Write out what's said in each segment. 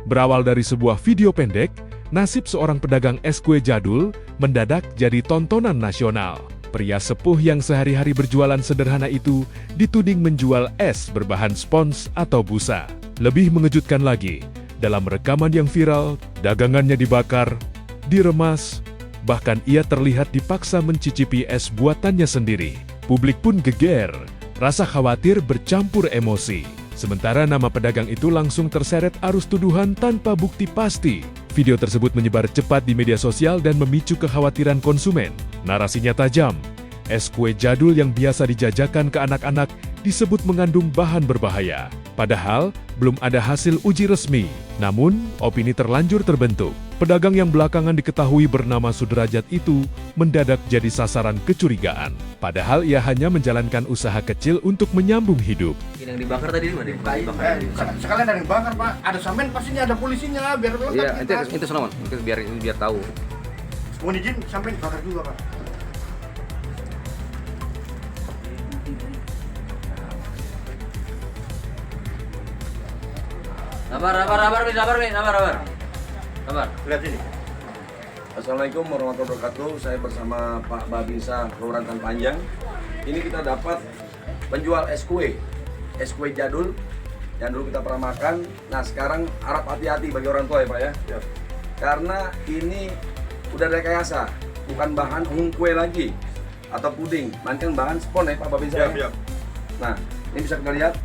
Berawal dari sebuah video pendek, nasib seorang pedagang es kue jadul mendadak jadi tontonan nasional. Pria sepuh yang sehari-hari berjualan sederhana itu dituding menjual es berbahan spons atau busa. Lebih mengejutkan lagi, dalam rekaman yang viral, dagangannya dibakar, diremas, bahkan ia terlihat dipaksa mencicipi es buatannya sendiri. Publik pun geger, rasa khawatir bercampur emosi. Sementara nama pedagang itu langsung terseret arus tuduhan tanpa bukti pasti. Video tersebut menyebar cepat di media sosial dan memicu kekhawatiran konsumen. Narasinya tajam. Es kue jadul yang biasa dijajakan ke anak-anak disebut mengandung bahan berbahaya. Padahal, belum ada hasil uji resmi. Namun, opini terlanjur terbentuk. Pedagang yang belakangan diketahui bernama Sudrajat itu mendadak jadi sasaran kecurigaan. Padahal ia hanya menjalankan usaha kecil untuk menyambung hidup. Yang dibakar tadi mana? Sekalian dari bakar, Pak. Ada sampean pastinya ada polisinya biar lengkap. Iya, itu sono, biar tahu. Mohon izin sampean bakar juga, Pak. Sabar. Lihat sini. Assalamualaikum warahmatullahi wabarakatuh. Saya bersama Pak Babinsa Kelurahan Tan Panjang. Ini kita dapat penjual es kue jadul yang dulu kita pernah makan. Nah sekarang harap hati-hati bagi orang tua ya Pak ya. Ya. Karena ini udah rekayasa, bukan bahan kue lagi atau puding, melainkan bahan spon ya Pak Babinsa. Ya. Nah ini bisa kita lihat.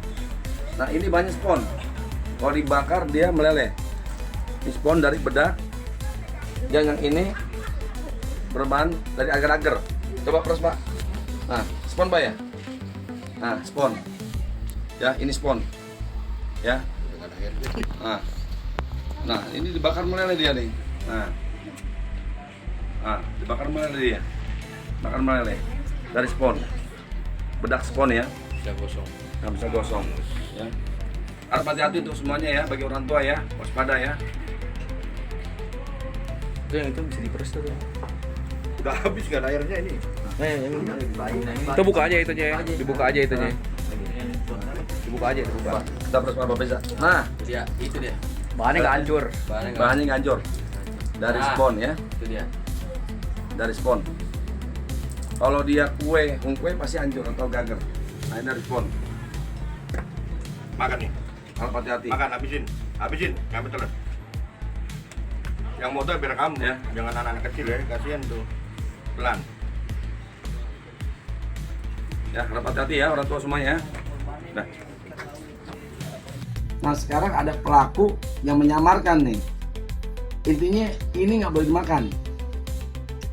Nah ini bahannya spon. Kalau dibakar dia meleleh. Ini spon dari bedak. Yang ini berbahan dari agar-agar. Coba press Pak. Nah, spon Pak ya. Nah, spon. Ya, ini spon. Ya. Nah, ini dibakar meleleh dia nih. Nah, dibakar meleleh dia. Bakar meleleh dari spon. Bedak spon ya. Bisa gosong. Nah, bisa gosong. Ya. Harus hati-hati untuk semuanya ya, bagi orang tua ya, waspada ya. Itu yang itu bisa diperes tuh. Udah habis kan airnya ini. Itu buka aja itunya. Dibuka aja itunya. Dibuka aja, dibuka. Kita press Pak Babinsa. Nah, Itu dia. Bahannya nggak hancur. bahannya nggak hancur. Dari spon ya. Itu dia. Dari spon. Kalau dia kue pasti hancur atau gagal. Nah ini dari spon. Makan nih. Harus hati-hati. Makan habisin. Ngambil telur. Yang motor biar kamu Ya. Jangan anak-anak kecil ya, kasihan tuh. Pelan. Ya harus hati-hati ya orang tua semuanya. Nah. Nah sekarang ada pelaku yang menyamarkan nih. Intinya ini nggak boleh dimakan.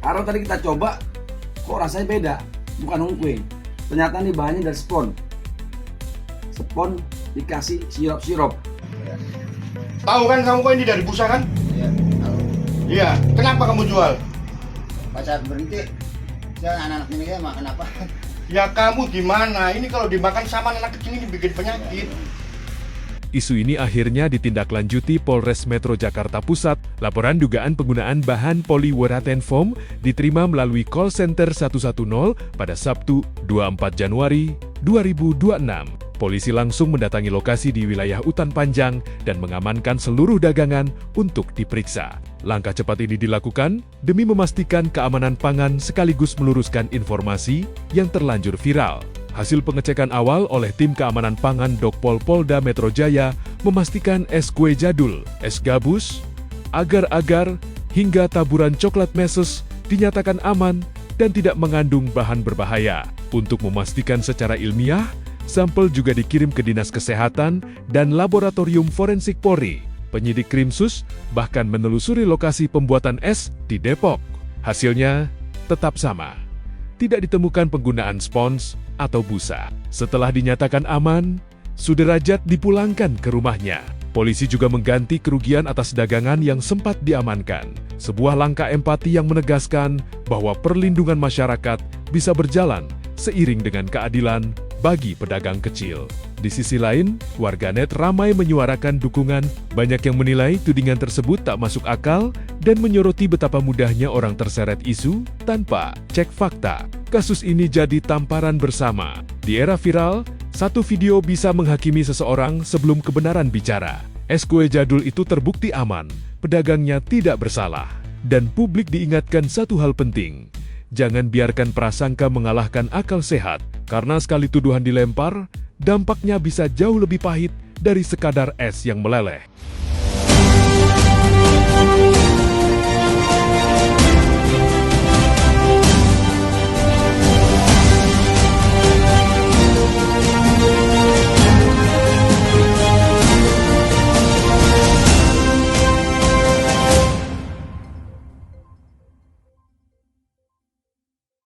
Karena tadi kita coba, kok rasanya beda, bukan kue. Ternyata nih bahannya dari spon. Spon dikasih sirup. Tahu kan kamu kok ini dari busa kan? Iya, tahu. Iya. Kenapa kamu jual? Pas saat berhenti, saya anak-anak ini ya makan apa? Ya kamu gimana? Ini kalau dimakan sama anak kecil ini bikin penyakit. Isu ini akhirnya ditindaklanjuti Polres Metro Jakarta Pusat. Laporan dugaan penggunaan bahan poliweraten foam diterima melalui call center 110 pada Sabtu 24 Januari 2026. Polisi langsung mendatangi lokasi di wilayah Utan Panjang dan mengamankan seluruh dagangan untuk diperiksa. Langkah cepat ini dilakukan demi memastikan keamanan pangan sekaligus meluruskan informasi yang terlanjur viral. Hasil pengecekan awal oleh tim keamanan pangan Dokpol Polda Metro Jaya memastikan es kue jadul, es gabus, agar-agar, hingga taburan coklat meses dinyatakan aman dan tidak mengandung bahan berbahaya. Untuk memastikan secara ilmiah, sampel juga dikirim ke Dinas Kesehatan dan Laboratorium Forensik Polri. Penyidik Krimsus bahkan menelusuri lokasi pembuatan es di Depok. Hasilnya tetap sama. Tidak ditemukan penggunaan spons atau busa. Setelah dinyatakan aman, Sudrajat dipulangkan ke rumahnya. Polisi juga mengganti kerugian atas dagangan yang sempat diamankan. Sebuah langkah empati yang menegaskan bahwa perlindungan masyarakat bisa berjalan seiring dengan keadilan bagi pedagang kecil. Di sisi lain, warganet ramai menyuarakan dukungan. Banyak yang menilai tudingan tersebut tak masuk akal dan menyoroti betapa mudahnya orang terseret isu tanpa cek fakta. Kasus ini jadi tamparan bersama. Di era viral, satu video bisa menghakimi seseorang sebelum kebenaran bicara. Es kue jadul itu terbukti aman, pedagangnya tidak bersalah. Dan publik diingatkan satu hal penting, jangan biarkan prasangka mengalahkan akal sehat, karena sekali tuduhan dilempar, dampaknya bisa jauh lebih pahit dari sekadar es yang meleleh.